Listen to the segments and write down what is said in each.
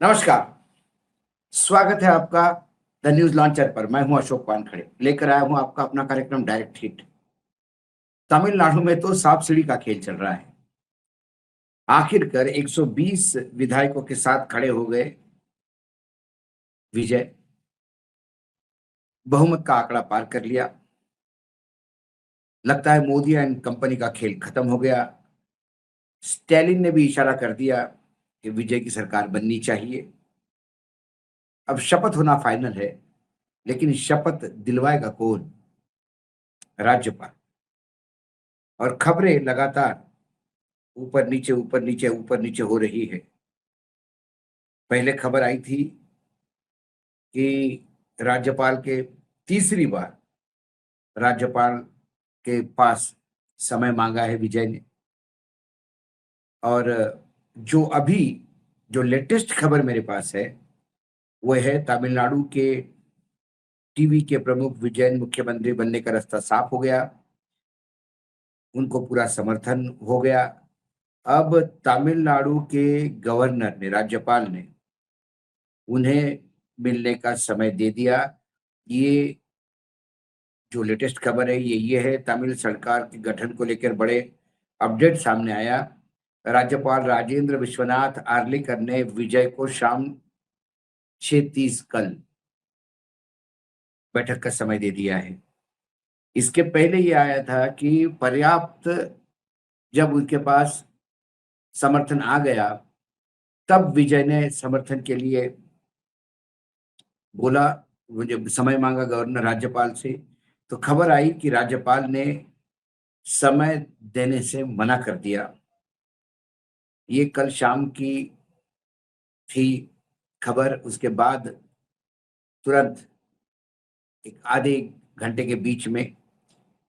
नमस्कार। स्वागत है आपका द न्यूज लॉन्चर पर। मैं हूं अशोक वानखड़े, लेकर आया हूं आपका अपना कार्यक्रम डायरेक्ट हिट। तमिलनाडु में तो सांप सीढ़ी का खेल चल रहा है। आखिरकार 120 विधायकों के साथ खड़े हो गए विजय। बहुमत का आंकड़ा पार कर लिया। लगता है मोदी एंड कंपनी का खेल खत्म हो गया। स्टैलिन ने भी इशारा कर दिया कि विजय की सरकार बननी चाहिए। अब शपथ होना फाइनल है, लेकिन शपथ दिलवाएगा कौन? राज्यपाल। और खबरें लगातार ऊपर नीचे ऊपर नीचे ऊपर नीचे हो रही है। पहले खबर आई थी कि राज्यपाल के तीसरी बार राज्यपाल के पास समय मांगा है विजय ने। और जो अभी जो लेटेस्ट खबर मेरे पास है वो है तमिलनाडु के टीवी के प्रमुख विजयन मुख्यमंत्री बनने का रास्ता साफ हो गया। उनको पूरा समर्थन हो गया। अब तमिलनाडु के गवर्नर ने, राज्यपाल ने उन्हें मिलने का समय दे दिया। ये जो लेटेस्ट खबर है ये है तमिल सरकार के गठन को लेकर बड़े अपडेट सामने आया। राज्यपाल राजेंद्र विश्वनाथ आर्लेकर ने विजय को शाम 6:30 कल बैठक का समय दे दिया है। इसके पहले ये आया था कि पर्याप्त, जब उनके पास समर्थन आ गया तब विजय ने समर्थन के लिए बोला, मुझे समय मांगा गवर्नर राज्यपाल से। तो खबर आई कि राज्यपाल ने समय देने से मना कर दिया। ये कल शाम की थी खबर। उसके बाद तुरंत एक आधे घंटे के बीच में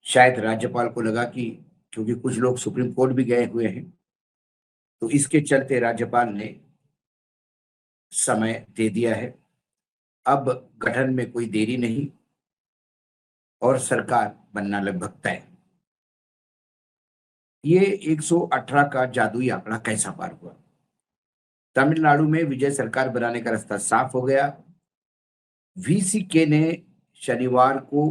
शायद राज्यपाल को लगा कि, क्योंकि कुछ लोग सुप्रीम कोर्ट भी गए हुए हैं, तो इसके चलते राज्यपाल ने समय दे दिया है। अब गठन में कोई देरी नहीं और सरकार बनना लगभग तय। ये 118 का जादुई आंकड़ा कैसा पार हुआ? तमिलनाडु में विजय सरकार बनाने का रास्ता साफ हो गया। वीसीके ने शनिवार को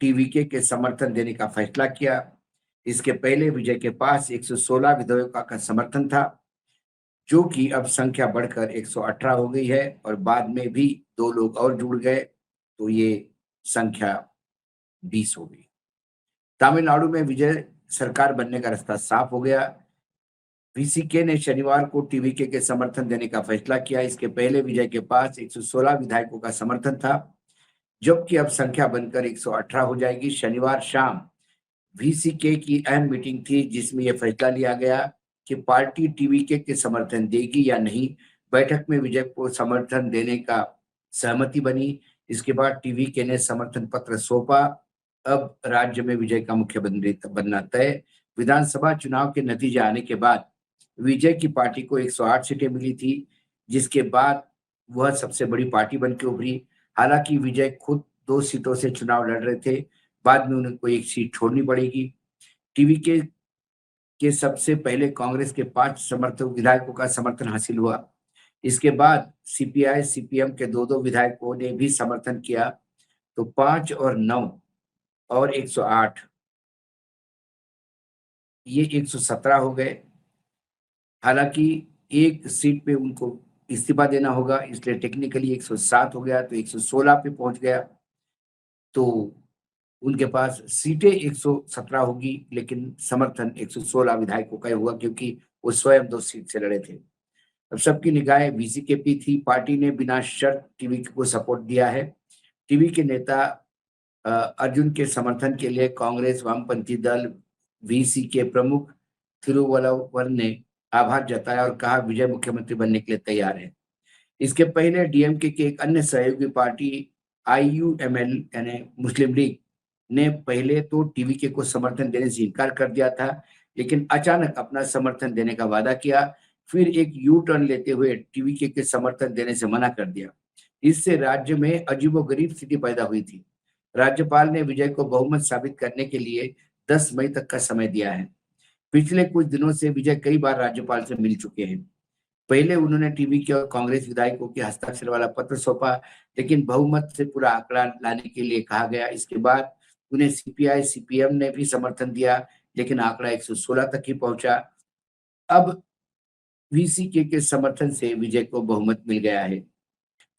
टीवीके के समर्थन देने का फैसला किया। इसके पहले विजय के पास 116 विधेयकों का समर्थन था, जो कि अब संख्या बढ़कर 118 हो गई है और बाद में भी 2 लोग और जुड़ गए, तो ये संख्या 20 हो गई। तमिलनाडु में विजय सरकार बनने का रास्ता साफ हो गया। वीसीके ने शनिवार को टीवीके के समर्थन देने का फैसला किया। इसके पहले विजय के पास 116 विधायकों का समर्थन था, जबकि अब संख्या बनकर 118 हो जाएगी। शनिवार शाम वीसीके की अहम मीटिंग थी, जिसमें यह फैसला लिया गया कि पार्टी टीवीके के समर्थन देगी या नहीं। बैठक में विजय को समर्थन देने का सहमति बनी। इसके बाद टीवीके ने समर्थन पत्र सौंपा। अब राज्य में विजय का मुख्यमंत्री बनना तय। विधानसभा चुनाव के नतीजे आने के बाद विजय की पार्टी को 108 सीटें मिली थी, जिसके बाद वह सबसे बड़ी पार्टी बन के उभरी। हालांकि विजय खुद 2 सीटों से चुनाव लड़ रहे थे, बाद में उनको 1 सीट छोड़नी पड़ेगी। टीवी के सबसे पहले कांग्रेस के 5 समर्थक विधायकों का समर्थन हासिल हुआ। इसके बाद सीपीआई सीपीएम के 2-2 विधायकों ने भी समर्थन किया, तो 5 और 9 और 108, ये 117 हो गए। हालांकि एक सीट पे उनको इस्तीफा देना होगा, इसलिए टेक्निकली 107 हो गया, तो 116 पे पहुंच गया। तो उनके पास सीटें 117 होगी, लेकिन समर्थन 116 विधायकों का ही हुआ, क्योंकि वो स्वयं 2 सीट से लड़े थे। अब सबकी निगाहें वीसीके पे थी। पार्टी ने बिना शर्त टीवी को सपोर्ट दिया है। टीवी के नेता अर्जुन के समर्थन के लिए कांग्रेस वामपंथी दल वीसीके प्रमुख थिरुवल्लुवर ने आभार जताया और कहा विजय मुख्यमंत्री बनने के लिए तैयार है। इसके पहले डीएमके के एक अन्य सहयोगी पार्टी आईयूएमएल यानी मुस्लिम लीग ने पहले तो टीवीके को समर्थन देने से इनकार कर दिया था, लेकिन अचानक अपना समर्थन देने का वादा किया। फिर एक यू टर्न लेते हुए टीवीके के समर्थन देने से मना कर दिया। इससे राज्य में अजीबोगरीब स्थिति पैदा हुई थी। राज्यपाल ने विजय को बहुमत साबित करने के लिए 10 मई तक का समय दिया है। पिछले कुछ दिनों से विजय कई बार राज्यपाल से मिल चुके हैं। पहले उन्होंने टीवी के और कांग्रेस विधायकों के हस्ताक्षर वाला पत्र सौंपा, लेकिन बहुमत से पूरा आंकड़ा लाने के लिए कहा गया। इसके बाद उन्हें सीपीआई सीपीएम ने भी समर्थन दिया, लेकिन आंकड़ा 116 तक ही पहुंचा। अब वीसीके के समर्थन से विजय को बहुमत मिल गया है।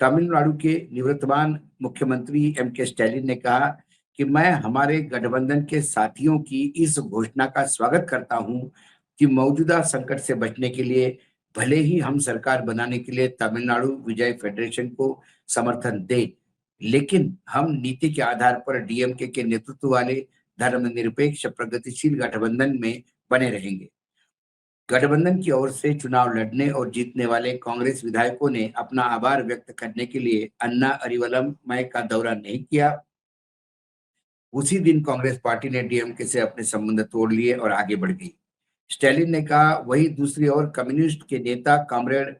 तमिलनाडु के निवर्तमान मुख्यमंत्री एम.के. स्टालिन ने कहा कि मैं हमारे गठबंधन के साथियों की इस घोषणा का स्वागत करता हूं कि मौजूदा संकट से बचने के लिए भले ही हम सरकार बनाने के लिए तमिलनाडु विजय फेडरेशन को समर्थन दें, लेकिन हम नीति के आधार पर डीएमके के नेतृत्व वाले धर्मनिरपेक्ष प्रगतिशील गठबंधन में बने रहेंगे। गठबंधन की ओर से चुनाव लड़ने और जीतने वाले कांग्रेस विधायकों ने अपना आभार व्यक्त करने के लिए अन्ना अरिवलमय का दौरा नहीं किया। उसी दिन कांग्रेस पार्टी ने डीएमके से अपने संबंध तोड़ लिए और आगे बढ़ गई। स्टालिन ने कहा, वही दूसरी ओर कम्युनिस्ट के नेता कॉमरेड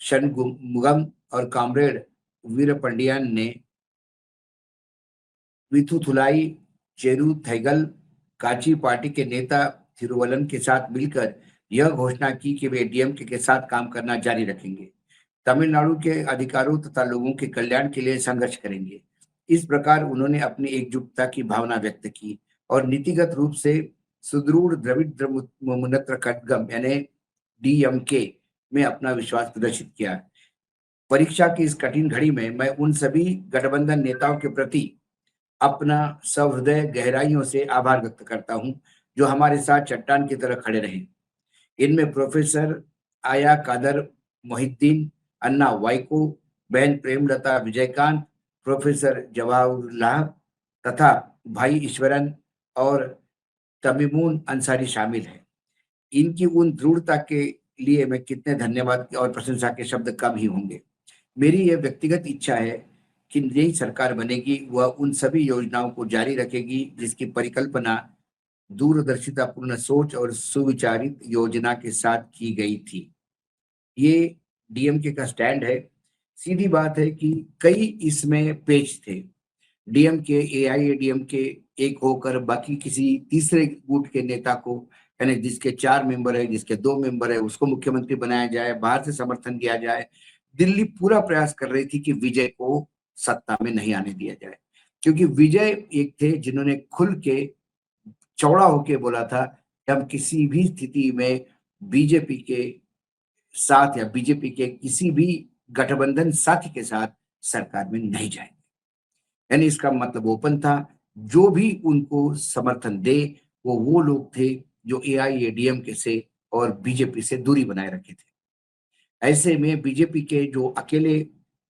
शनमुगम और कॉमरेड वीरपंडियन ने विथुथुलाई चेरुथैगल काची पार्टी के नेता थिरुवलन के साथ मिलकर यह घोषणा की कि वे डीएमके के साथ काम करना जारी रखेंगे, तमिलनाडु के अधिकारों तथा लोगों के कल्याण के लिए संघर्ष करेंगे। इस प्रकार उन्होंने अपनी एकजुटता की भावना व्यक्त की और नीतिगत रूप से सुदृढ़ द्रविड़ मुनेत्र कड़गम यानी डीएमके में अपना विश्वास प्रदर्शित किया। परीक्षा की इस कठिन घड़ी में मैं उन सभी गठबंधन नेताओं के प्रति अपना सहृदय गहराइयों से आभार व्यक्त करता हूं, जो हमारे साथ चट्टान की तरह खड़े रहे। इनमें प्रोफेसर आया कादर मोहिद्दीन, अन्ना वाइको, बहन प्रेमलता विजयकांत, प्रोफेसर जवाहरुल्लाह तथा भाई ईश्वरन और तमीमुन अंसारी शामिल हैं। इनकी उन दृढ़ता के लिए मैं कितने धन्यवाद और प्रशंसा के शब्द कम ही होंगे। मेरी यह व्यक्तिगत इच्छा है कि नई सरकार बनेगी, वह उन सभी योजनाओं को जारी रखेगी जिसकी परिकल्पना दूरदर्शितापूर्ण सोच और सुविचारित योजना के साथ की गई थी। ये डीएमके का स्टैंड है। सीधी बात है कि कई इसमें पेच थे। डीएमके एआईएडीएमके एक होकर बाकी किसी तीसरे गुट के नेता को, यानी जिसके 4 मेंबर है, जिसके 2 मेंबर है, उसको मुख्यमंत्री बनाया जाए, बाहर से समर्थन दिया जाए। दिल्ली पूरा प्रयास कर रही थी कि विजय को सत्ता में नहीं आने दिया जाए, क्योंकि विजय एक थे जिन्होंने खुल के चौड़ा होके बोला था कि हम किसी भी स्थिति में बीजेपी के साथ या बीजेपी के किसी भी गठबंधन साथी के साथ सरकार में नहीं जाएंगे। यानी इसका मतलब ओपन था, जो भी उनको समर्थन दे वो लोग थे जो एआईएडीएमके से और बीजेपी से दूरी बनाए रखे थे। ऐसे में बीजेपी के जो अकेले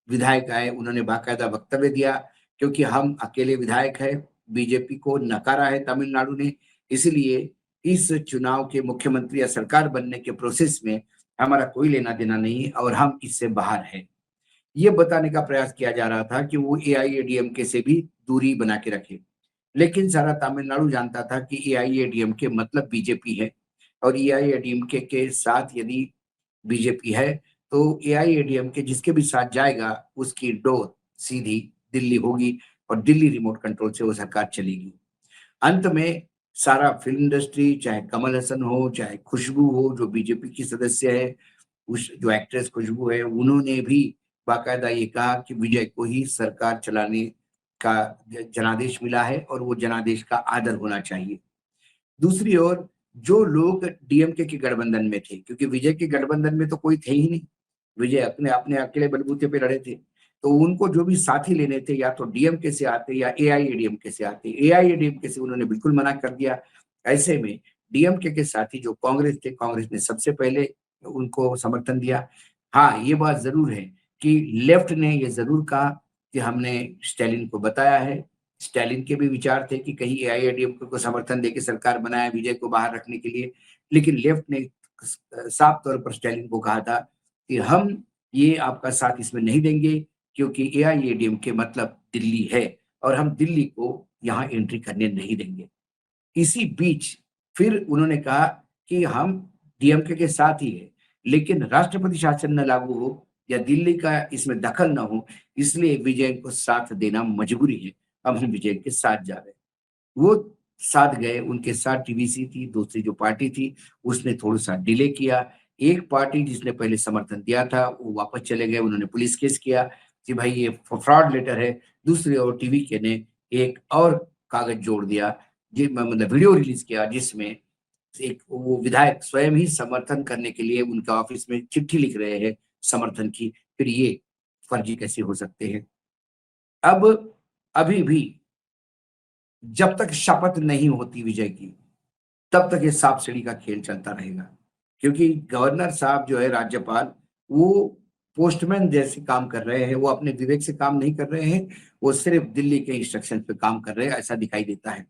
विधायक आए, उन्होंने बाकायदा वक्तव्य दिया, क्योंकि हम अकेले विधायक हैं, बीजेपी को नकारा है तमिलनाडु ने, इसलिए इस चुनाव के मुख्यमंत्री या सरकार बनने के प्रोसेस में हमारा कोई लेना देना नहीं और हम इससे बाहर हैं। ये बताने का प्रयास किया जा रहा था कि वो एआईएडीएमके से भी दूरी बना के रखे, लेकिन सारा तमिलनाडु जानता था कि एआईएडीएमके मतलब बीजेपी है और एआईएडीएमके के साथ यदि बीजेपी है तो एआईएडीएमके जिसके भी साथ जाएगा उसकी डोर सीधी दिल्ली होगी और दिल्ली रिमोट कंट्रोल से वो सरकार चलेगी। अंत में सारा फिल्म इंडस्ट्री, चाहे कमल हसन हो, चाहे खुशबू हो जो बीजेपी की सदस्य है, उस जो एक्ट्रेस खुशबू है, उन्होंने भी बाकायदा ये कहा कि विजय को ही सरकार चलाने का जनादेश मिला है और वो जनादेश का आदर होना चाहिए। दूसरी ओर जो लोग डीएमके के गठबंधन में थे, क्योंकि विजय के गठबंधन में तो कोई थे ही नहीं, विजय अपने अपने अकेले बलबूते पे लड़े थे, तो उनको जो भी साथी लेने थे या तो डीएमके से आते या एआईएडीएमके से आते। एआईएडीएमके से उन्होंने बिल्कुल मना कर दिया। ऐसे में डीएमके के साथी जो कांग्रेस थे, कांग्रेस ने सबसे पहले उनको समर्थन दिया। हाँ, ये बात जरूर है कि लेफ्ट ने ये जरूर कहा कि हमने स्टालिन को बताया है, स्टालिन के भी विचार थे कि कहीं एआईएडीएमके को समर्थन देके सरकार बनाया विजय को बाहर रखने के लिए, लेकिन लेफ्ट ने साफ तौर पर स्टालिन को कहा था कि हम ये आपका साथ इसमें नहीं देंगे, क्योंकि एआईएडीएमके मतलब दिल्ली है और हम दिल्ली को यहाँ एंट्री करने नहीं देंगे। इसी बीच फिर उन्होंने कहा कि हम डीएमके के साथ ही है, लेकिन राष्ट्रपति शासन न लागू हो या दिल्ली का इसमें दखल न हो, इसलिए विजय को साथ देना मजबूरी है। अब हम विजय के साथ जा रहे हैं। वो साथ गए, उनके साथ टीवीसी थी, दूसरी जो पार्टी थी उसने थोड़ा सा डिले किया, एक पार्टी जिसने पहले समर्थन दिया था वो वापस चले गए, उन्होंने पुलिस केस किया कि भाई ये फ्रॉड लेटर है। दूसरी ओर टीवीके ने एक और कागज जोड़ दिया, मतलब वीडियो रिलीज किया, जिसमें एक वो विधायक स्वयं ही समर्थन करने के लिए उनके ऑफिस में चिट्ठी लिख रहे हैं समर्थन की। फिर ये फर्जी कैसे हो सकते हैं? अब अभी भी जब तक शपथ नहीं होती विजय की, तब तक ये सांप सीढ़ी का खेल चलता रहेगा। क्योंकि गवर्नर साहब जो है, राज्यपाल, वो पोस्टमैन जैसे काम कर रहे हैं, वो अपने विवेक से काम नहीं कर रहे हैं, वो सिर्फ दिल्ली के इंस्ट्रक्शन पे काम कर रहे हैं, ऐसा दिखाई देता है।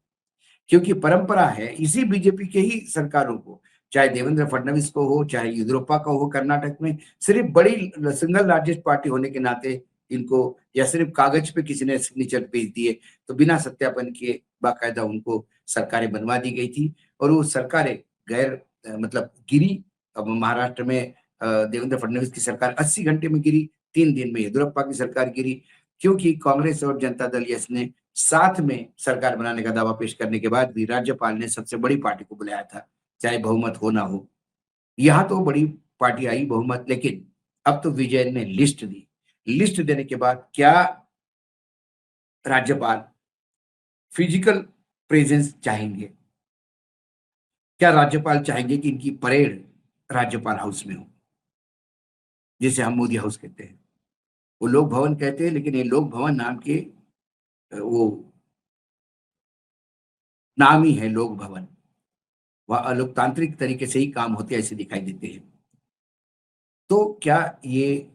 क्योंकि परंपरा है इसी बीजेपी के ही सरकारों को, चाहे देवेंद्र फडणवीस को हो, चाहे येदियुरप्पा का हो कर्नाटक में, सिर्फ बड़ी सिंगल लार्जेस्ट पार्टी होने के नाते इनको, या सिर्फ कागज पे किसी ने सिग्नेचर भेज दिए तो बिना सत्यापन किए बाकायदा उनको सरकारें बनवा दी गई थी। और वो सरकारें गैर मतलब गिरी। अब महाराष्ट्र में देवेंद्र फडणवीस की सरकार 80 घंटे में गिरी, 3 दिन में येदियुरप्पा की सरकार गिरी, क्योंकि कांग्रेस और जनता दल यस ने साथ में सरकार बनाने का दावा पेश करने के बाद भी राज्यपाल ने सबसे बड़ी पार्टी को बुलाया था, चाहे बहुमत हो ना हो। यहाँ तो बड़ी पार्टी आई बहुमत, लेकिन अब तो विजय ने लिस्ट दी। लिस्ट देने के बाद क्या राज्यपाल फिजिकल प्रेजेंस चाहेंगे? क्या राज्यपाल चाहेंगे कि इनकी परेड राज्यपाल हाउस में हो, जिसे हम मोदी हाउस कहते हैं? वो लोक भवन कहते हैं, लेकिन ये लोक भवन नाम के वो नाम ही है लोक भवन। वह अलोकतांत्रिक तरीके से ही काम होते ऐसे दिखाई देते हैं। तो क्या ये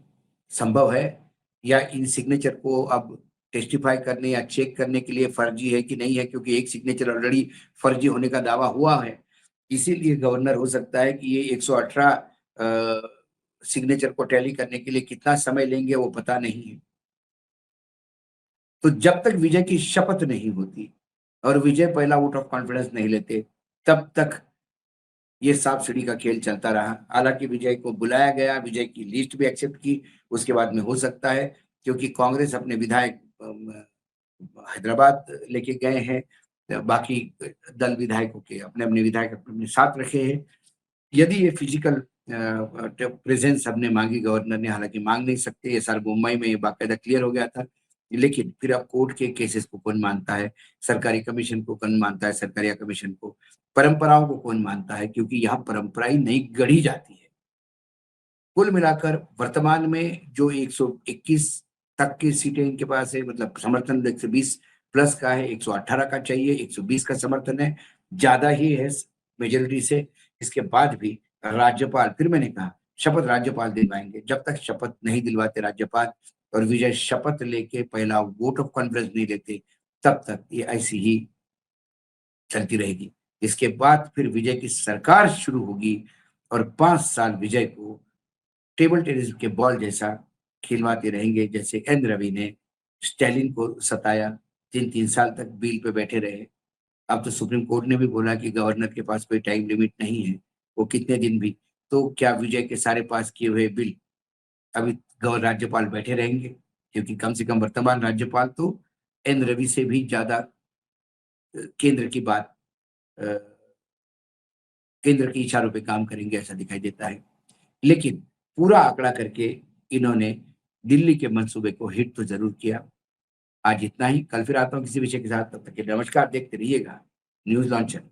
संभव है, या इन सिग्नेचर को अब टेस्टिफाई करने या चेक करने के लिए फर्जी है कि नहीं है? क्योंकि एक सिग्नेचर ऑलरेडी फर्जी होने का दावा हुआ है, इसीलिए गवर्नर हो सकता है कि ये 118 सिग्नेचर को टैली करने के लिए कितना समय लेंगे वो पता नहीं है। तो जब तक विजय की शपथ नहीं होती और विजय पहला वोट ऑफ कॉन्फिडेंस नहीं लेते, तब तक ये सांप सीढ़ी का खेल चलता रहा। हालांकि विजय को बुलाया गया, विजय की लिस्ट भी एक्सेप्ट की, उसके बाद में हो सकता है, क्योंकि कांग्रेस अपने विधायक हैदराबाद लेके गए हैं, बाकी दल विधायकों के अपने अपने विधायक अपने अपने साथ रखे हैं। यदि ये फिजिकल प्रेजेंस हमने मांगी गवर्नर ने, हालांकि मांग नहीं सकते, ये साल मुंबई में बाकायदा क्लियर हो गया था, लेकिन फिर अब कोर्ट के केसेस को कौन मानता है, सरकारी कमीशन को कौन मानता है, सरकारी कमीशन को, परंपराओं को कौन मानता है? क्योंकि यहाँ परंपराएं नहीं गढ़ी जाती है। कुल मिलाकर वर्तमान में जो 121 तक की सीटें इनके पास है, मतलब समर्थन 120 प्लस का है, 118 का चाहिए, 120 का समर्थन है, ज्यादा ही है मेजोरिटी से। इसके बाद भी राज्यपाल, फिर मैंने कहा, शपथ राज्यपाल दिलवाएंगे। जब तक शपथ नहीं दिलवाते राज्यपाल और विजय शपथ लेके पहला वोट ऑफ कॉन्फिडेंस नहीं लेते, तब तक ये ऐसी ही चलती रहेगी। इसके बाद फिर विजय की सरकार शुरू होगी और 5 साल विजय को टेबल टेनिस के बॉल जैसा खिलवाते रहेंगे, जैसे एन रवि ने स्टैलिन को सताया, 3-3 साल तक बील पे बैठे रहे। अब तो सुप्रीम कोर्ट ने भी बोला कि गवर्नर के पास कोई टाइम लिमिट नहीं है, वो कितने दिन भी। तो क्या विजय के सारे पास किए हुए बिल अभी गवर्नर राज्यपाल बैठे रहेंगे? क्योंकि कम से कम वर्तमान राज्यपाल तो एन रवि से भी ज्यादा केंद्र की बात, अ, केंद्र के इशारों पे काम करेंगे ऐसा दिखाई देता है। लेकिन पूरा आंकड़ा करके इन्होंने दिल्ली के मंसूबे को हिट तो जरूर किया। आज इतना ही, कल फिर आता हूँ किसी विषय के साथ, तब तक के लिए नमस्कार। देखते रहिएगा न्यूज लॉन्चर।